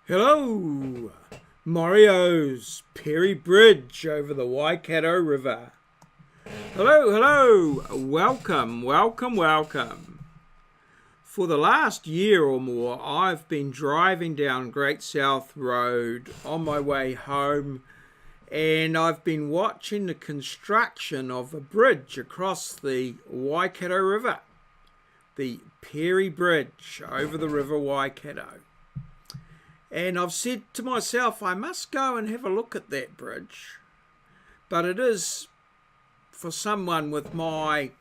Hello, maurieos, Perry Bridge over the Waikato River. Hello, welcome. For the last year or more, I've been driving down Great South Road on my way home, and I've been watching the construction of a bridge across the Waikato River, the Perry Bridge over the River Waikato. And I've said to myself, I must go and have a look at that bridge. But it is for someone with my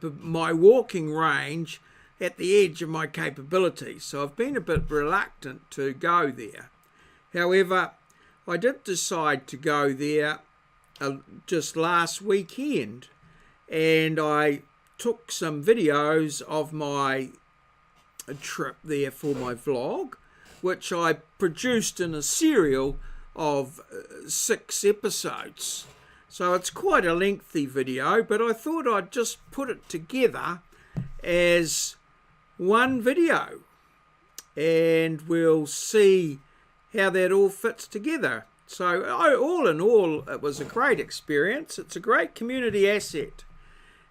my walking range at the edge of my capability. So I've been a bit reluctant to go there. However, I did decide to go there just last weekend. And I took some videos of my a trip there for my vlog, which I produced in a serial of 6 episodes. So it's quite a lengthy video, but I thought I'd just put it together as one video and we'll see how that all fits together. So all in all, it was a great experience. It's a great community asset,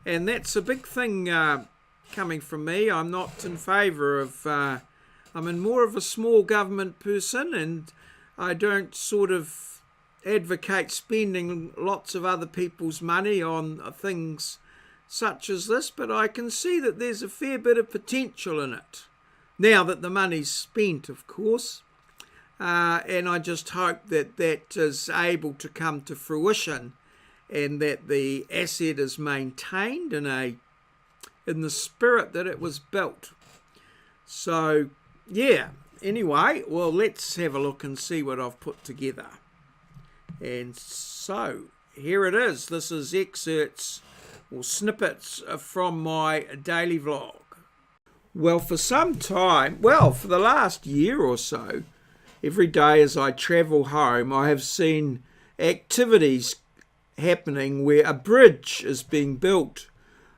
and that's a big thing coming from me. I'm not in favour of, I'm more of a small government person, and I don't sort of advocate spending lots of other people's money on things such as this, but I can see that there's a fair bit of potential in it, now that the money's spent, of course, and I just hope that that is able to come to fruition and that the asset is maintained in the spirit that it was built. So, yeah, anyway, well, let's have a look and see what I've put together. And so, here it is. This is excerpts or snippets from my daily vlog. Well, for some time, for the last year or so, every day as I travel home, I have seen activities happening where a bridge is being built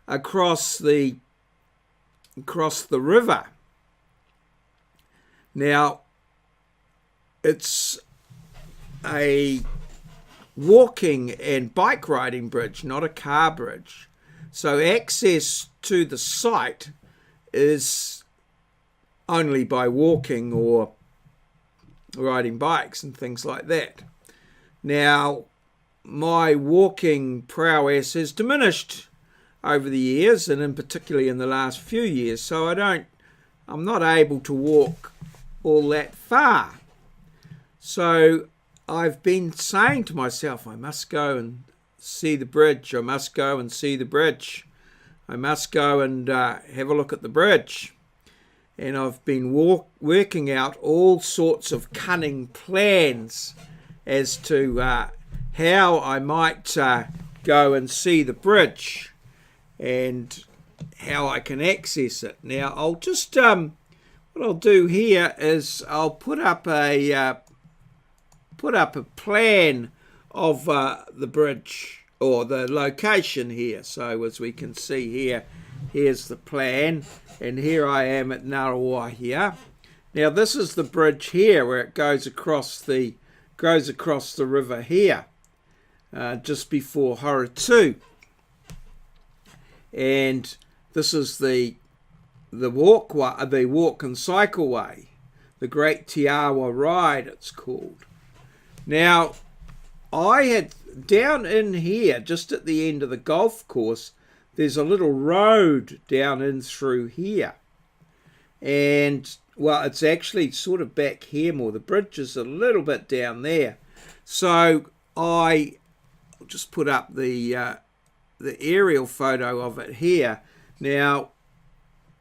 across the river. Now, it's a walking and bike riding bridge, not a car bridge. So access to the site is only by walking or riding bikes and things like that. Now, my walking prowess has diminished over the years, and in particularly in the last few years, so I'm not able to walk all that far. So I've been saying to myself, I must go and see the bridge, I must go and see the bridge, I must go and have a look at the bridge. And I've been working out all sorts of cunning plans as to how I might go and see the bridge and how I can access it. Now, I'll just what I'll do here is I'll put up a plan of the bridge or the location here. So as we can see here, here's the plan, and here I am at Ngaruawahia. Now, this is the bridge here where it goes across the river here, just before Horatū. And this is the walk and cycle way, the Great Te Awa ride it's called. Now, I had down in here, just at the end of the golf course, there's a little road down in through here. And, well, it's actually sort of back here more. The bridge is a little bit down there. So I'll just put up the aerial photo of it here. Now,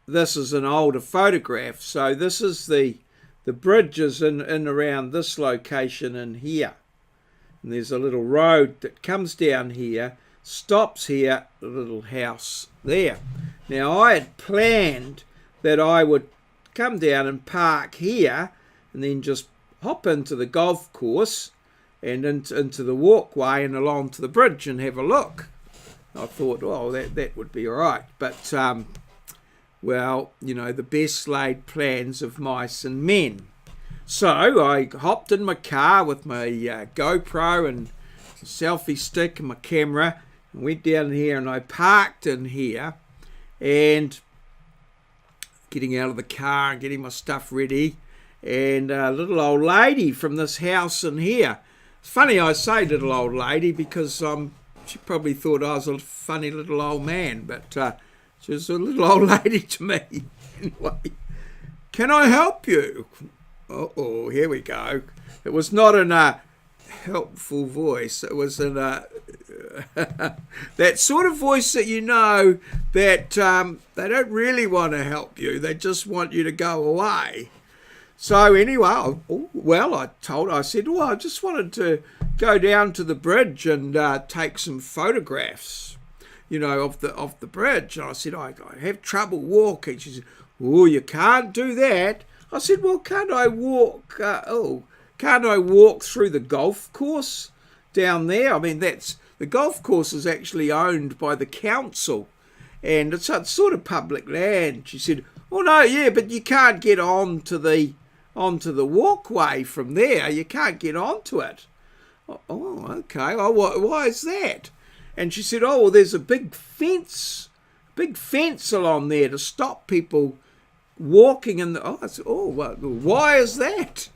this is an older photograph, so this is the bridge is in around this location in here. And there's a little road that comes down here, stops here, a little house there. Now, I had planned that I would come down and park here and then just hop into the golf course and into the walkway and along to the bridge and have a look. I thought, well, that would be all right. But well, you know, the best laid plans of mice and men. So I hopped in my car with my GoPro and selfie stick and my camera and went down here, and I parked in here, and getting out of the car and getting my stuff ready, and a little old lady from this house in here. It's funny I say little old lady because she probably thought I was a funny little old man, but she was a little old lady to me. Anyway, can I help you? Oh, here we go. It was not in a helpful voice. It was in a that sort of voice that you know that they don't really want to help you. They just want you to go away. So anyway, I said, well, I just wanted to go down to the bridge and take some photographs, you know, of the bridge. And I said, I have trouble walking. She said, oh, you can't do that. I said, well, can't I walk through the golf course down there? I mean, the golf course is actually owned by the council, and it's sort of public land. She said, oh no, yeah, but you can't get onto the walkway from there. You can't get onto it. Oh, okay. Oh, why is that? And she said, oh, well, there's a big fence along there to stop people walking in the. I said, oh, well, why is that?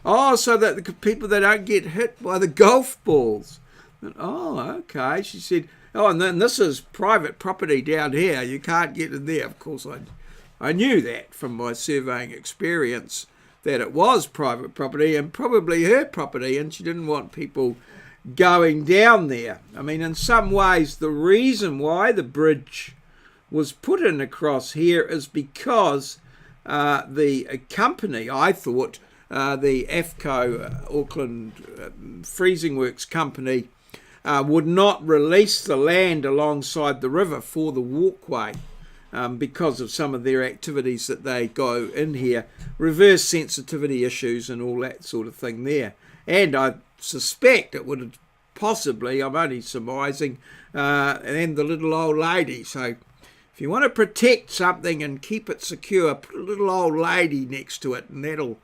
Oh, so that the people, they don't get hit by the golf balls. And, oh, okay. She said, oh, and then this is private property down here. You can't get in there. Of course, I knew that from my surveying experience, that it was private property and probably her property, and she didn't want people going down there. I mean, in some ways, the reason why the bridge was put in across here is because the company, I thought, the AFCO, Auckland Freezing Works company, would not release the land alongside the river for the walkway because of some of their activities that they go in here, reverse sensitivity issues and all that sort of thing there. And I suspect it would have possibly, I'm only surmising, and the little old lady. So if you want to protect something and keep it secure, put a little old lady next to it, and that'll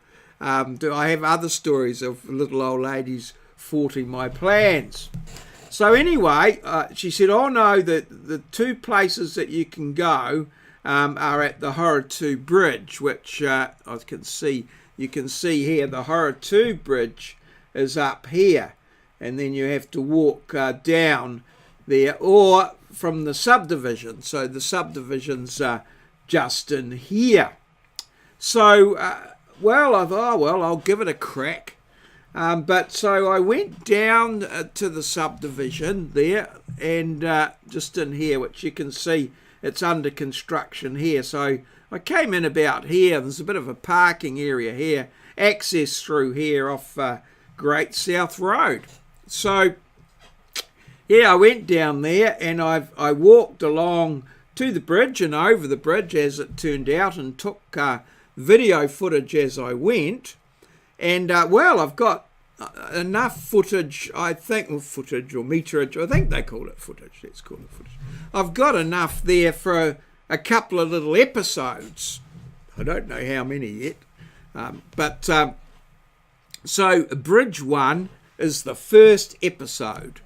do. I have other stories of little old ladies thwarting my plans. So anyway, she said, oh no, the two places that you can go are at the Horatu Bridge, which I can see. You can see here the Horatu Bridge is up here, and then you have to walk down there, or from the subdivision. So the subdivision's just in here. So, well, I thought, oh, well, I'll give it a crack. But so I went down to the subdivision there, and just in here, which you can see it's under construction here. So I came in about here. There's a bit of a parking area here, access through here off Great South Road. So yeah, I went down there, and I walked along to the bridge and over the bridge, as it turned out, and took video footage as I went. And well, I've got enough footage, I think, or footage or meterage, I think they call it footage, let's call it footage. I've got enough there for a couple of little episodes. I don't know how many yet. So Bridge 1 is the first episode.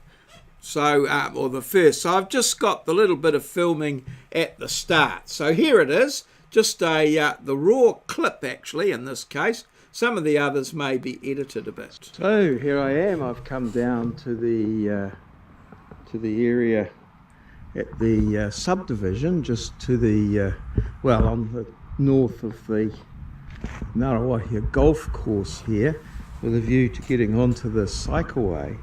So, or the first. So I've just got the little bit of filming at the start. So here it is, just the raw clip actually in this case. Some of the others may be edited a bit. So here I am. I've come down to the area at the subdivision, just to the well, on the north of the Ngaruawahia Golf Course here, with a view to getting onto the cycleway.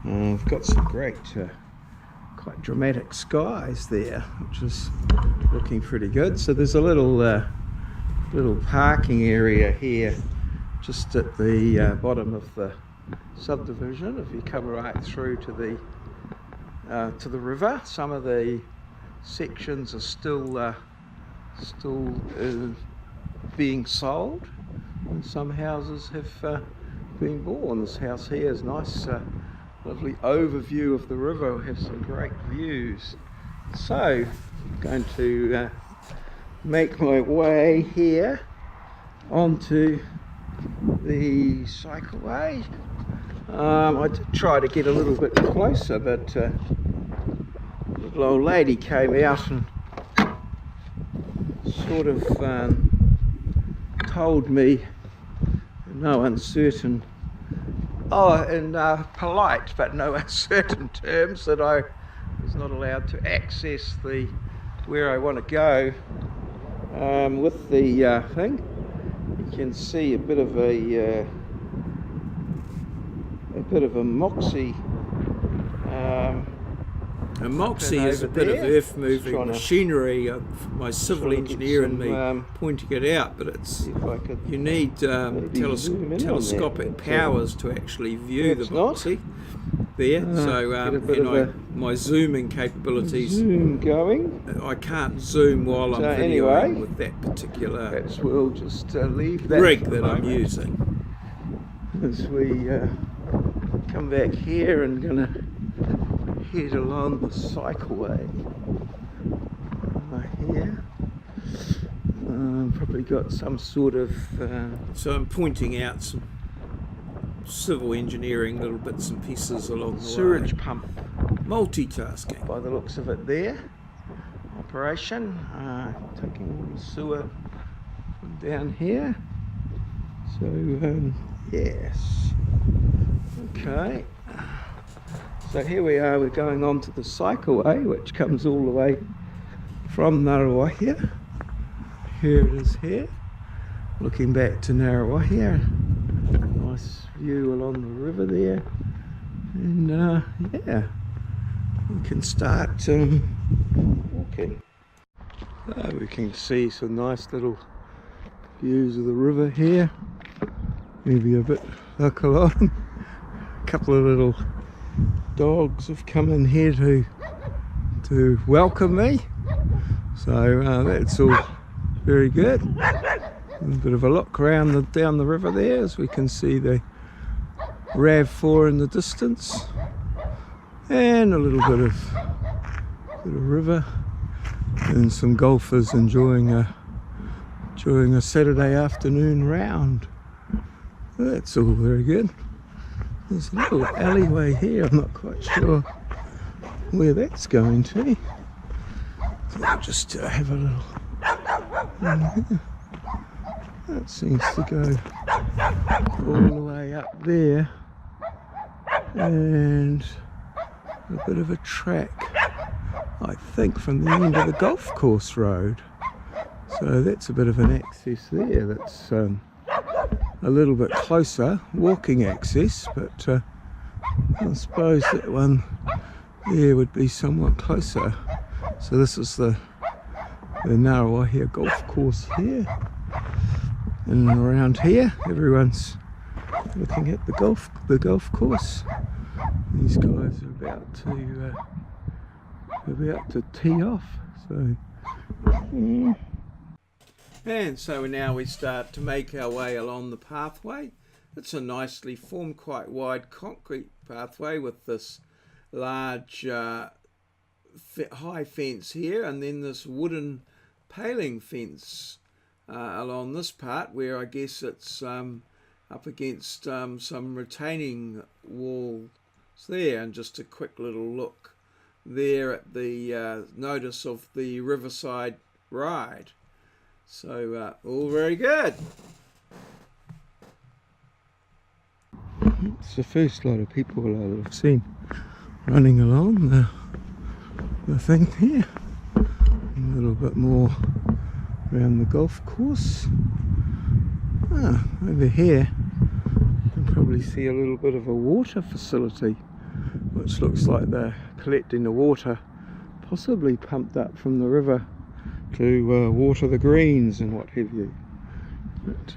I've got some great, quite dramatic skies there, which is looking pretty good. So there's a little parking area here, just at the bottom of the subdivision. If you come right through to the river, some of the sections are still being sold, and some houses have been bought. This house here is nice, lovely overview of the river. We have some great views. So I'm going to make my way here onto the cycleway. I did try to get a little bit closer, but the little old lady came out and sort of told me in no uncertain, in polite but no uncertain terms, that I was not allowed to access where I want to go with the thing. You can see a bit of a moxie. A moxie is a bit of earth moving machinery. My civil engineer and me pointing it out, but it's you need telescopic powers to actually view the moxie there. So my zooming capabilities. I can't zoom while I'm videoing with that particular we'll just leave that rig that I'm using. As we come back here and gonna head along the cycleway here. Probably got some sort of so I'm pointing out some civil engineering little bits and pieces along the sewage pump multitasking by the looks of it there. Operation taking all the sewer from down here. So yes, okay, so here we are, we're going on to the cycleway, which comes all the way from Ngaruawahia. Here it is here, looking back to Ngaruawahia. Nice view along the river there, and yeah, we can start walking. So we can see some nice little views of the river here. Maybe a bit look along. A couple of little dogs have come in here to welcome me, so that's all very good. A bit of a look around down the river there, as we can see the RAV4 in the distance, and a little bit of river, and some golfers enjoying a Saturday afternoon round. That's all very good. There's a little alleyway here, I'm not quite sure where that's going to. So I'll just have a little that seems to go all the way up there, and a bit of a track, I think, from the end of the golf course road. So that's a bit of an access there. That's a little bit closer, walking access, but I suppose that one there would be somewhat closer. So this is the Ngaruawahia Golf Course here, and around here everyone's looking at the golf course. These guys are about to tee off. So and so now we start to make our way along the pathway. It's a nicely formed, quite wide concrete pathway with this large high fence here, and then this wooden paling fence along this part, where I guess it's up against some retaining walls there. And just a quick little look there at the notice of the Riverside ride. So all very good. It's the first lot of people I've seen running along the thing here. A little bit more around the golf course. Over here you can probably see a little bit of a water facility, which looks like they're collecting the water, possibly pumped up from the river to water the greens and what have you. But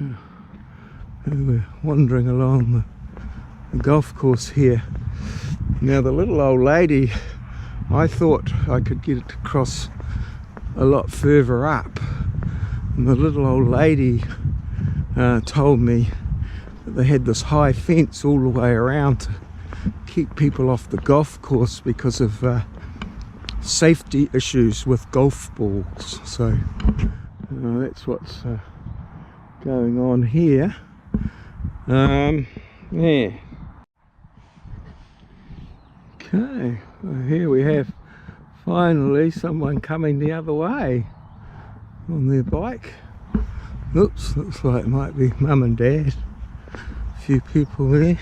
we're wandering along the golf course here. Now the little old lady, I thought I could get it across a lot further up, and the little old lady told me that they had this high fence all the way around to keep people off the golf course because of safety issues with golf balls. So That's what's going on here. Yeah. Okay, well, here we have finally someone coming the other way on their bike. Oops, looks like it might be mum and dad. A few people there.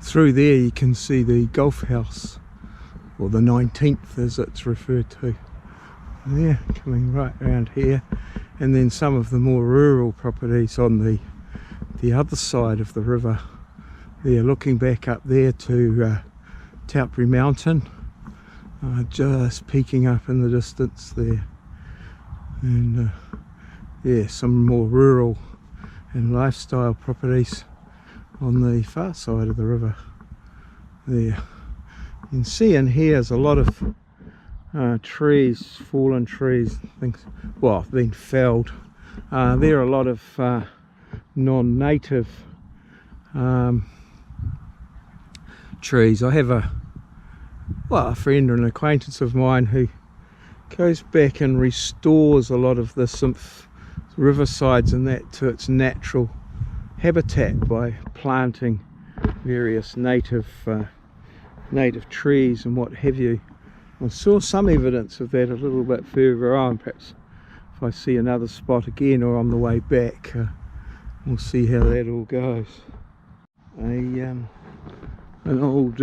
Through there you can see the golf house, or the 19th as it's referred to. There, coming right around here, and then some of the more rural properties on the other side of the river. They're looking back up there to Taupri Mountain, just peeking up in the distance there, and yeah, some more rural and lifestyle properties on the far side of the river there. You can see in here is a lot of trees, fallen trees, things, well, been felled. There are a lot of non-native trees. I have a friend or an acquaintance of mine who goes back and restores a lot of the riversides and that to its natural habitat by planting various native trees and what have you. I saw some evidence of that a little bit further on. Perhaps if I see another spot again or on the way back, we'll see how that all goes. An old,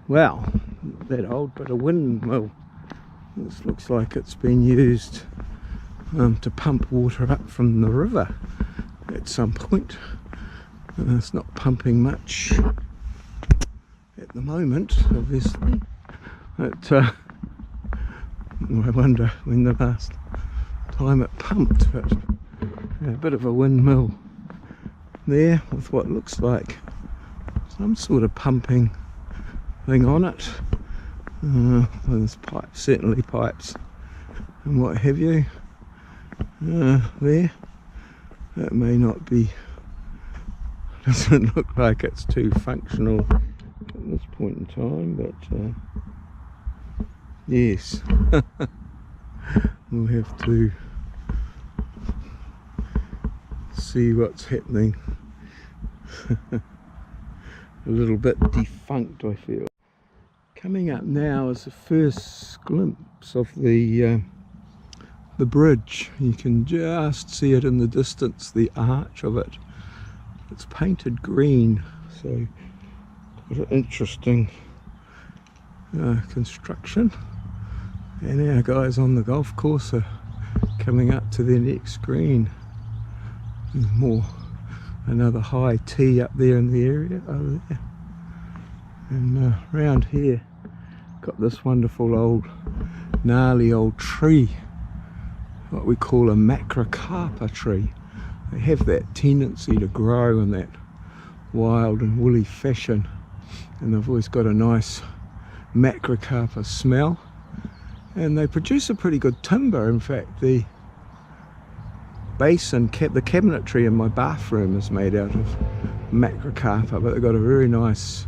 well, not that old, but a windmill. This looks like it's been used to pump water up from the river at some point. It's not pumping much at the moment, obviously. But I wonder when the last time it pumped. But yeah, a bit of a windmill there with what looks like some sort of pumping thing on it. There's pipes, certainly pipes and what have you. There, that may not be, doesn't look like it's too functional at this point in time, but yes, we'll have to see what's happening. A little bit defunct, I feel. Coming up now is the first glimpse of the bridge. You can just see it in the distance, the arch of it. It's painted green, so what an interesting construction. And our guys on the golf course are coming up to their next green. There's more, another high tee up there in the area over there. And around here got this wonderful old gnarly old tree, what we call a macrocarpa tree. They have that tendency to grow in that wild and woolly fashion, and they've always got a nice macrocarpa smell, and they produce a pretty good timber. In fact, the base and the cabinetry in my bathroom is made out of macrocarpa, but they've got a very nice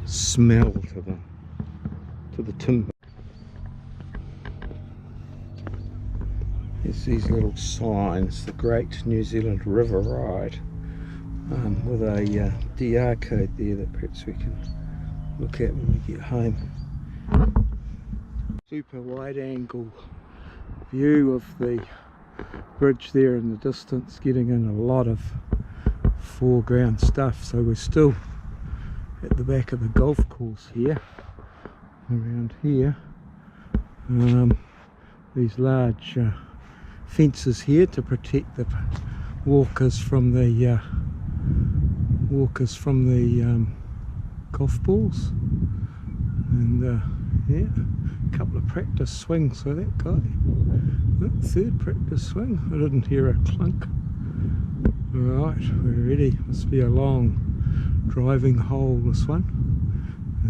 smell to the timber. There's these little signs, the Great New Zealand River Ride, with a DR code there that perhaps we can look at when we get home. Super wide angle view of the bridge there in the distance, getting in a lot of foreground stuff. So we're still at the back of the golf course here, around here. These large fences here to protect the walkers from the golf balls, and yeah, a couple of practice swings for that guy. Third practice swing. I didn't hear a clunk. Right, we're ready. Must be a long driving hole, this one,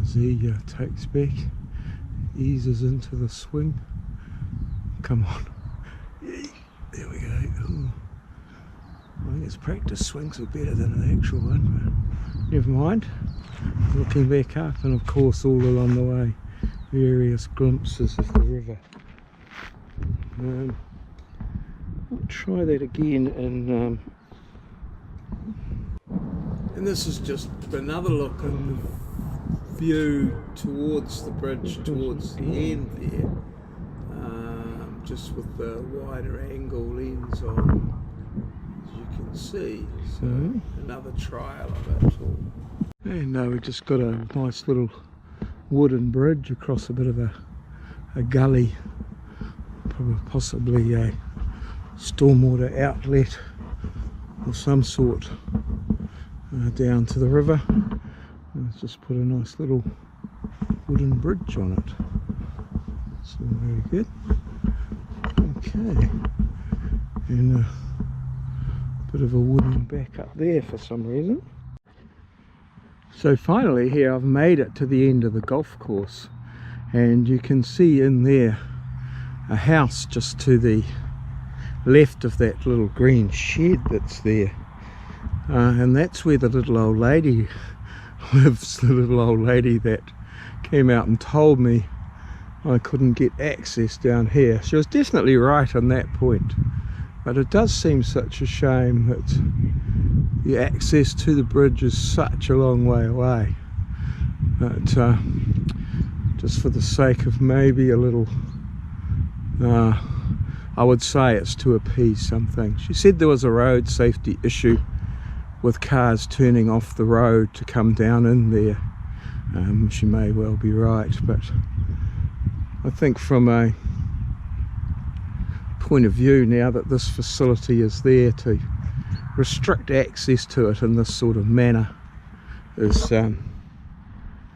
as he takes back, eases into the swing. Come on. There we go. Ooh. I think his practice swings are better than the actual one, but never mind. Looking back up, and of course all along the way various glimpses of the river. I'll try that again and this is just another look at the view towards the bridge, towards the end there, just with the wider angle lens on, as you can see. So another trial of it all. And we just got a nice little wooden bridge across a bit of a gully, probably possibly a stormwater outlet of some sort, down to the river. And let's just put a nice little wooden bridge on it. That's all very good. Okay, and a bit of a wooden back up there for some reason. So finally here I've made it to the end of the golf course, and you can see in there a house just to the left of that little green shed that's there, and that's where the little old lady lives, the little old lady that came out and told me I couldn't get access down here. She was definitely right on that point, but it does seem such a shame that the access to the bridge is such a long way away. But just for the sake of maybe a little, I would say it's to appease something. She said there was a road safety issue with cars turning off the road to come down in there. She may well be right, but I think from a point of view, now that this facility is there, to restrict access to it in this sort of manner is, in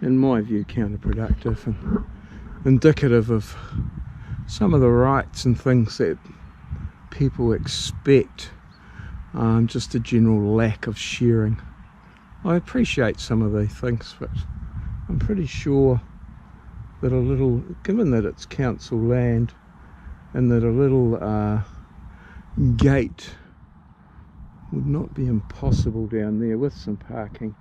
my view, counterproductive and indicative of some of the rights and things that people expect, just a general lack of sharing. I appreciate some of these things, but I'm pretty sure that a little, given that it's council land and that a little gate would not be impossible down there with some parking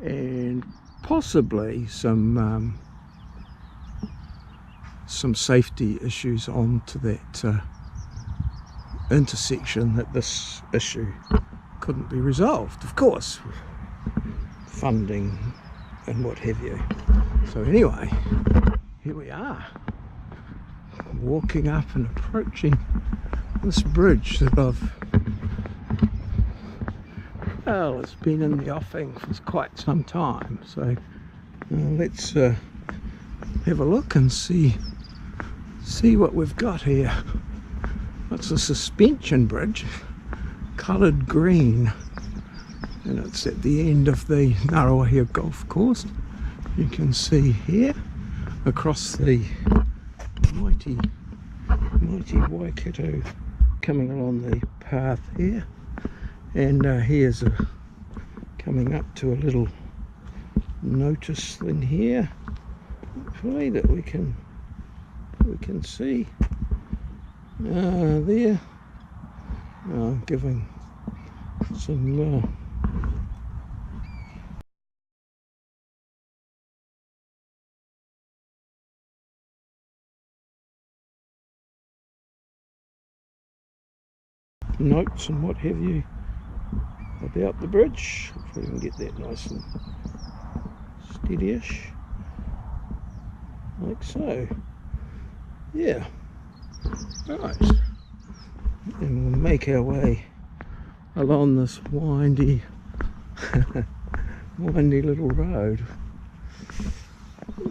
and possibly some safety issues onto that intersection, that this issue couldn't be resolved, of course, funding and what have you. So anyway, here we are, walking up and approaching this bridge that it's been in the offing for quite some time. So let's have a look and see what we've got here. It's a suspension bridge, coloured green, and it's at the end of the Ngaruawahia Golf Course. You can see here across the mighty Waikato coming along the path here, and here's coming up to a little notice thing here, hopefully, that we can see there, giving some notes and what have you about the bridge. Hopefully we can get that nice and steady-ish, like so. Yeah, right, and we'll make our way along this windy little road. A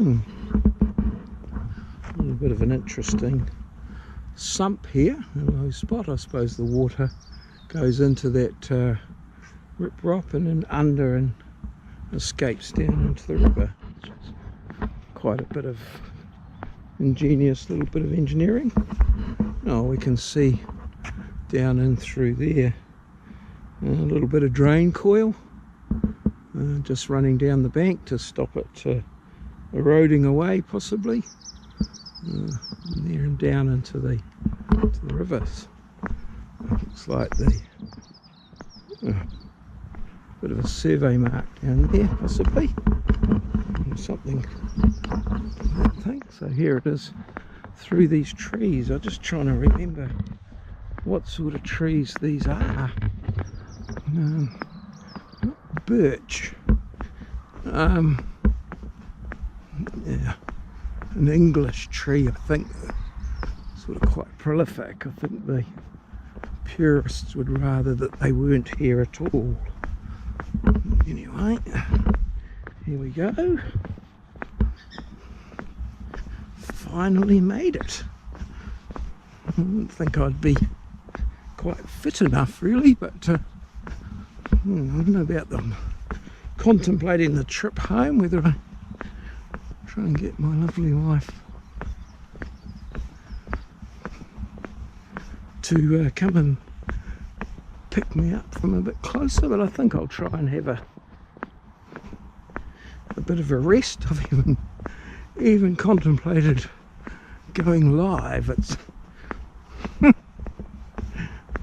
little bit of an interesting sump here, a low spot. I suppose the water goes into that rip-rop and then under and escapes down into the river, which is quite a bit of ingenious little bit of engineering. Oh, we can see down in through there a little bit of drain coil just running down the bank to stop it eroding away, possibly, and there and down into the rivers. Looks like the Bit of a survey mark down there, possibly, or something. I think so. Here it is, through these trees. I'm just trying to remember what sort of trees these are. Not birch. Yeah, an English tree, I think. Sort of quite prolific. I think the purists would rather that they weren't here at all. Anyway, here we go. Finally made it. I didn't think I'd be quite fit enough, really, but I don't know about them. Contemplating the trip home, whether I try and get my lovely wife to come and pick me up from a bit closer, but I think I'll try and have a bit of a rest. I've even contemplated going live. It's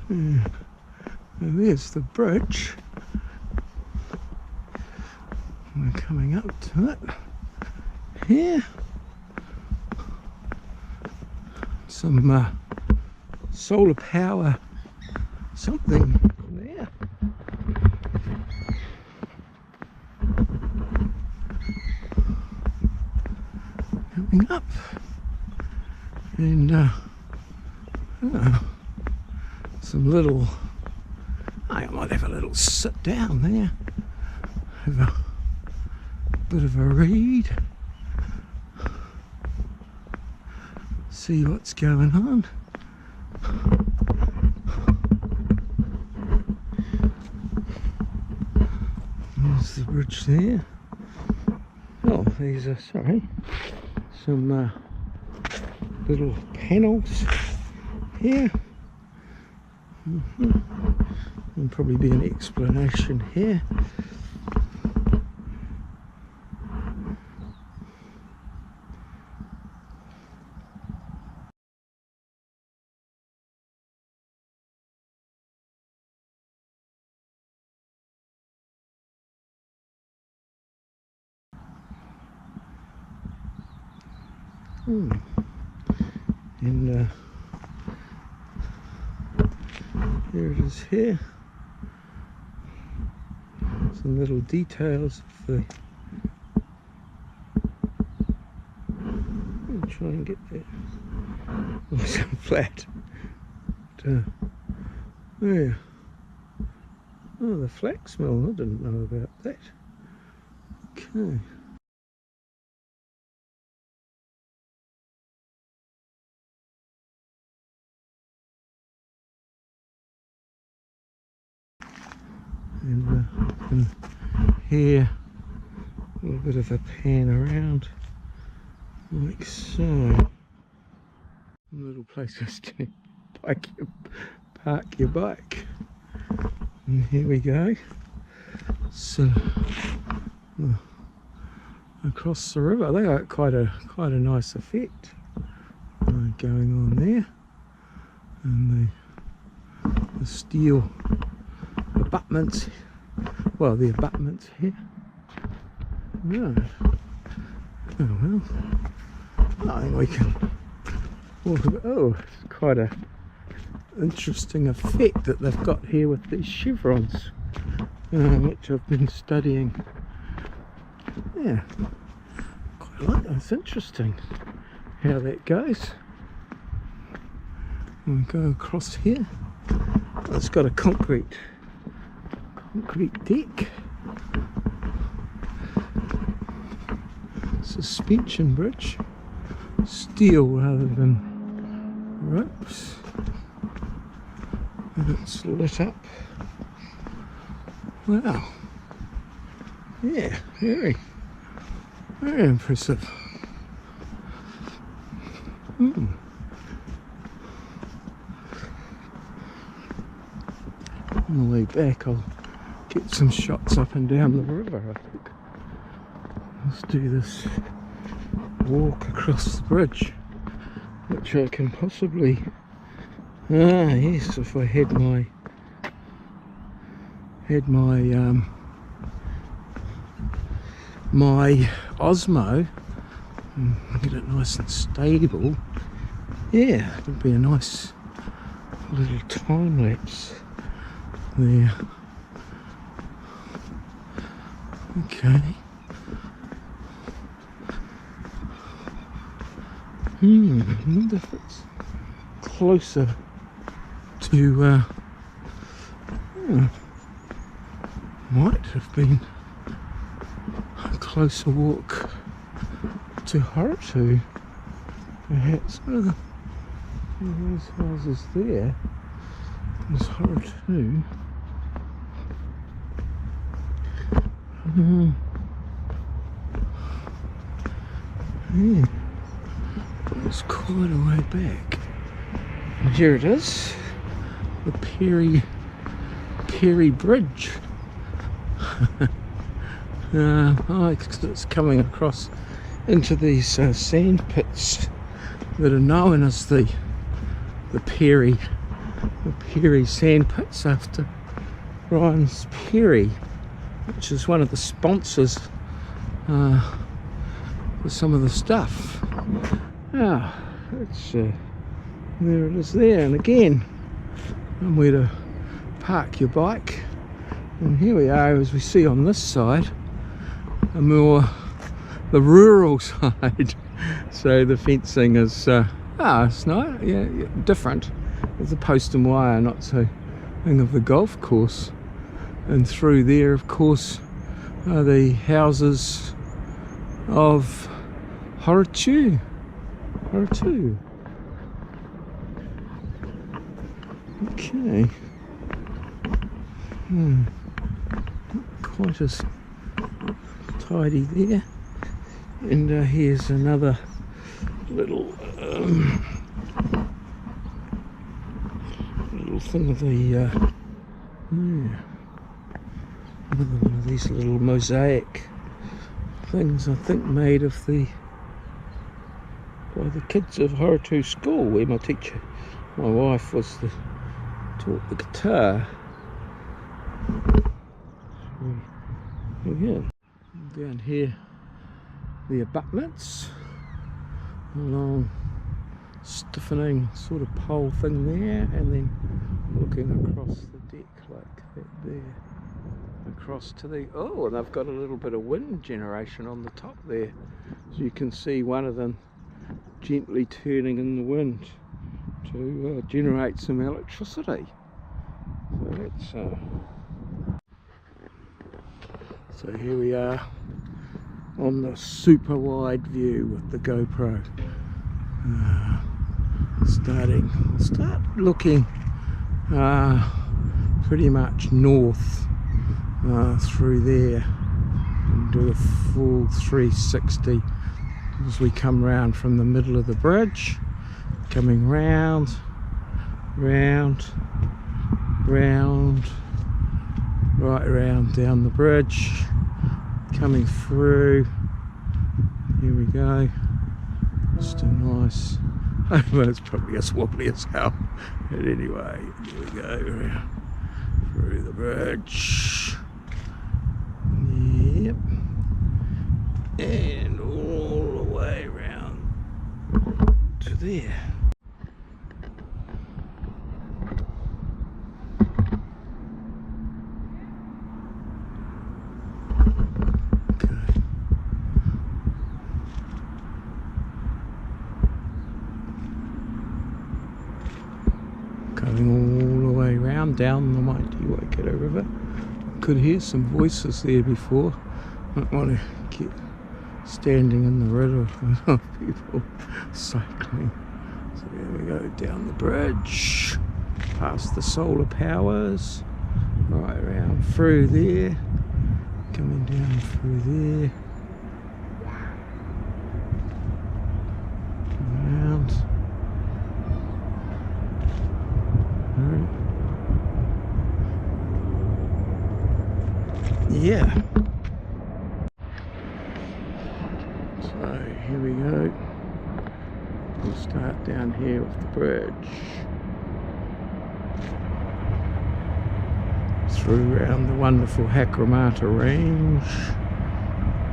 yeah. There's the bridge. We're coming up to it here. Some solar power something there. Coming up, and some little, I might have a little sit down there, have a bit of a read, see what's going on. There's the bridge there. Oh, these are, sorry, some little panels here. There'll probably be an explanation here. And here it is here. Some little details of the... I'll try and get there. Oh, some flat. But, yeah. Oh, the flax mill. I didn't know about that. Okay. And you can hear a little bit of a pan around, like so. A little places to park your bike. And here we go. So across the river, they got quite a nice effect going on there, and the steel abutments, well, the abutments here. Right. Oh well, I think we can walk a bit. Oh, it's quite a interesting effect that they've got here with these chevrons, which I've been studying. Yeah, quite like that. It's interesting how that goes. We go across here. Well, it's got a concrete deck, suspension bridge, steel rather than ropes, and it's lit up. Wow, yeah, very impressive. On the way back I'll get some shots up and down the river, I think. Let's do this walk across the bridge, which I can possibly, yes, if I had my had my my Osmo, get it nice and stable. Yeah, it would be a nice little time lapse there. Okay. I wonder if it's closer to might have been a closer walk to Harutu, perhaps. One of those houses there is Harutu. Yeah, it's quite a way back. And here it is, the Perry Bridge. It's coming across into these sand pits that are known as the Perry sand pits, after Ryan's Perry, which is one of the sponsors for some of the stuff. It's there it is there, and again, somewhere to park your bike. And here we are, as we see on this side, a more the rural side. So the fencing is it's nice, yeah, different. There's a post and wire, not so thing of the golf course. And through there, of course, are the houses of Harutu. Okay. Not quite as tidy there. And here's another little thing of the another one of these little mosaic things, I think made of by the kids of Harutu School, where my wife was taught the guitar. Yeah, down here the abutments, a long stiffening sort of pole thing there, and then looking across the deck like that there, across to the and they've got a little bit of wind generation on the top there, so you can see one of them gently turning in the wind to generate some electricity. So that's so here we are on the super wide view with the GoPro. Start looking pretty much north through there, and do a full 360 as we come round from the middle of the bridge, coming round, right round down the bridge, coming through. Here we go. Just a nice, well, it's probably as wobbly as hell, but anyway, here we go, around through the bridge. Yep. And all the way around to there. Going all the way round down the mighty Waikato River. Could hear some voices there before. Don't want to get standing in the river with people cycling. So here we go, down the bridge, past the solar powers, right around through there, coming down through there, around. Yeah. So here we go. We'll start down here with the bridge. through around the wonderful Hakramata range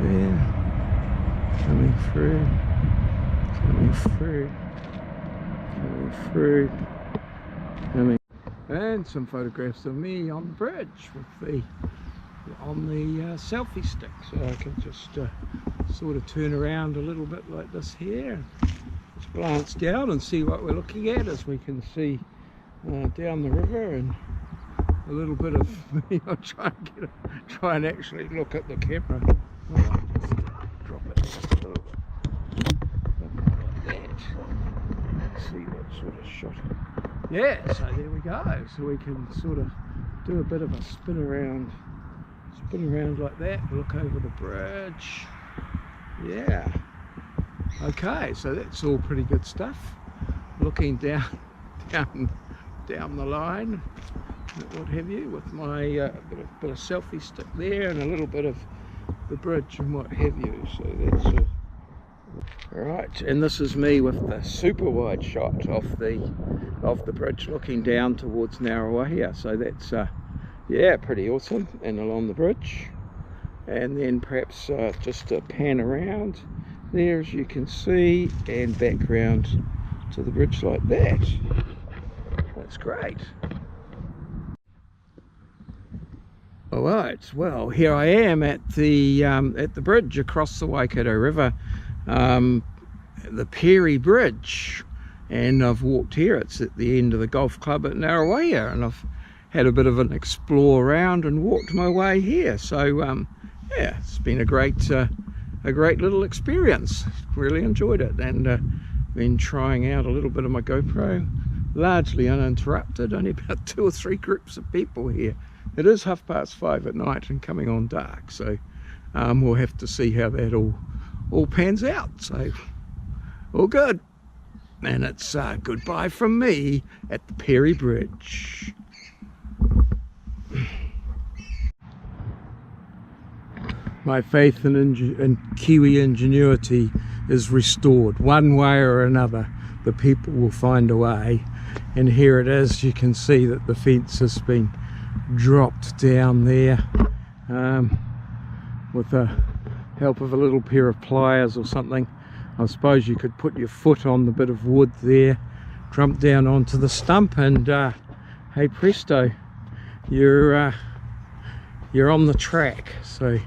there, coming through, and some photographs of me on the bridge with the selfie stick, so I can just sort of turn around a little bit like this here, just glance down and see what we're looking at, as we can see down the river, and a little bit of me. I'll try and actually look at the camera. I'll just drop it just a little bit like that. Let's see what sort of shot. Yeah, so there we go. So we can sort of do a bit of a spin around like that, look over the bridge. Yeah. Okay, so that's all pretty good stuff. Looking down the line, what have you, with my bit of selfie stick there, and a little bit of the bridge and what have you. So that's right. And this is me with the super wide shot of the bridge, looking down towards Ngaruawahia. So that's yeah, pretty awesome. And along the bridge, and then perhaps just a pan around there, as you can see, and back round to the bridge like that. That's great. Alright, well, here I am at the bridge across the Waikato River, the Perry Bridge, and I've walked here. It's at the end of the golf club at Ngaruawahia, and I've had a bit of an explore around and walked my way here. So yeah, it's been a great little experience. Really enjoyed it, and been trying out a little bit of my GoPro, largely uninterrupted. Only about 2 or 3 groups of people here. It is 5:30 at night and coming on dark, so we'll have to see how that all pans out. So all good, and it's goodbye from me at the Perry Bridge. My faith in Kiwi ingenuity is restored. One way or another, the people will find a way. And here it is. You can see that the fence has been dropped down there with the help of a little pair of pliers or something. I suppose you could put your foot on the bit of wood there, jump down onto the stump, and hey presto, you're on the track. So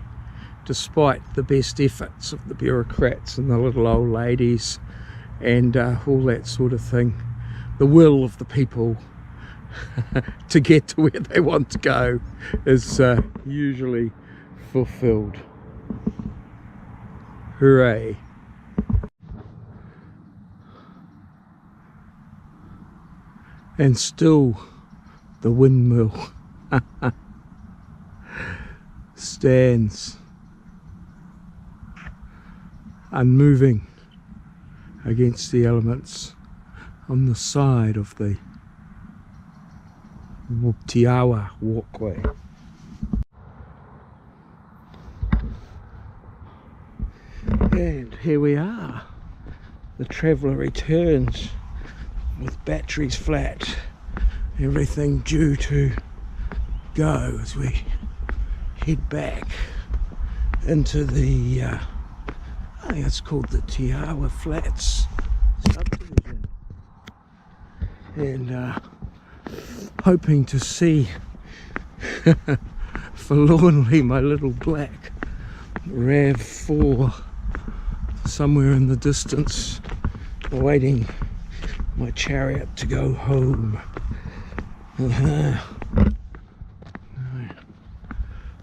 despite the best efforts of the bureaucrats and the little old ladies and all that sort of thing, the will of the people to get to where they want to go is usually fulfilled. Hooray. And still the windmill stands unmoving against the elements on the side of the Te Awa walkway. And here we are. The traveller returns with batteries flat, everything due to go as we head back into the I think it's called the Te Awa Flats subdivision, and hoping to see forlornly my little black RAV4 somewhere in the distance, awaiting my chariot to go home.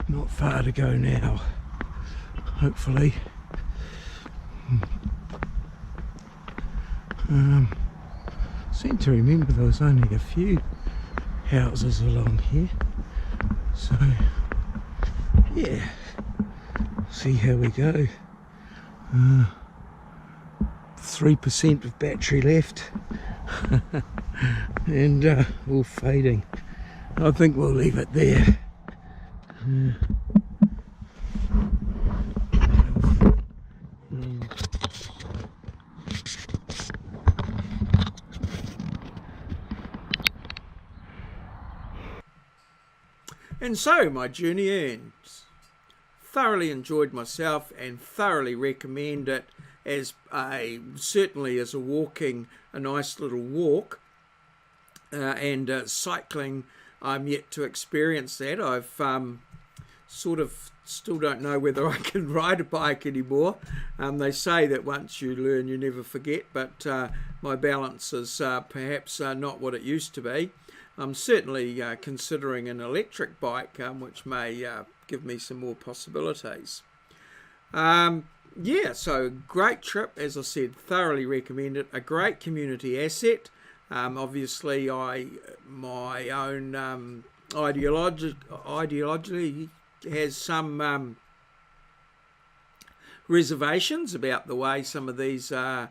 Not far to go now, hopefully. Seem to remember there was only a few houses along here, so yeah, see how we go. 3% of battery left and all fading. I think we'll leave it there. And so my journey ends. Thoroughly enjoyed myself and thoroughly recommend it as certainly as a nice little walk, and cycling. I'm yet to experience that. I've sort of still don't know whether I can ride a bike anymore. They say that once you learn, you never forget, but my balance is perhaps not what it used to be. I'm certainly considering an electric bike, which may give me some more possibilities. Yeah, so great trip, as I said, thoroughly recommend it. A great community asset. Obviously, my own ideology has some reservations about the way some of these are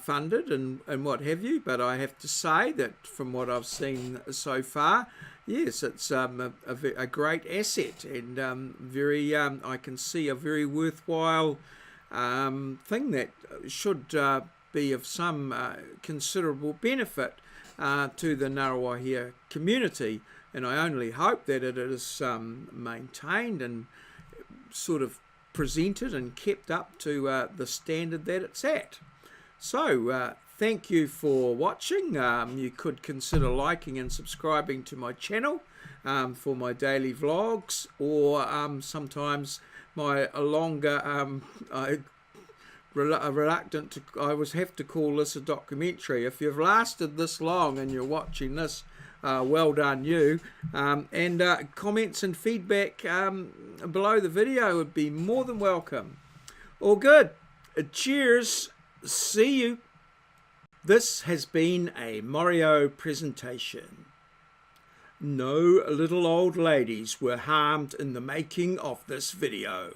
funded and what have you, but I have to say that from what I've seen so far, yes, it's a great asset, and I can see a very worthwhile thing that should be of some considerable benefit to the Ngaruawahia community, and I only hope that it is maintained and sort of presented and kept up to the standard that it's at. So thank you for watching. You could consider liking and subscribing to my channel for my daily vlogs, or sometimes my longer reluctant to, I always have to call this a documentary. If you've lasted this long and you're watching this, well done you. And comments and feedback below the video would be more than welcome. All good. Cheers. See you. This has been a maurieo presentation. No little old ladies were harmed in the making of this video.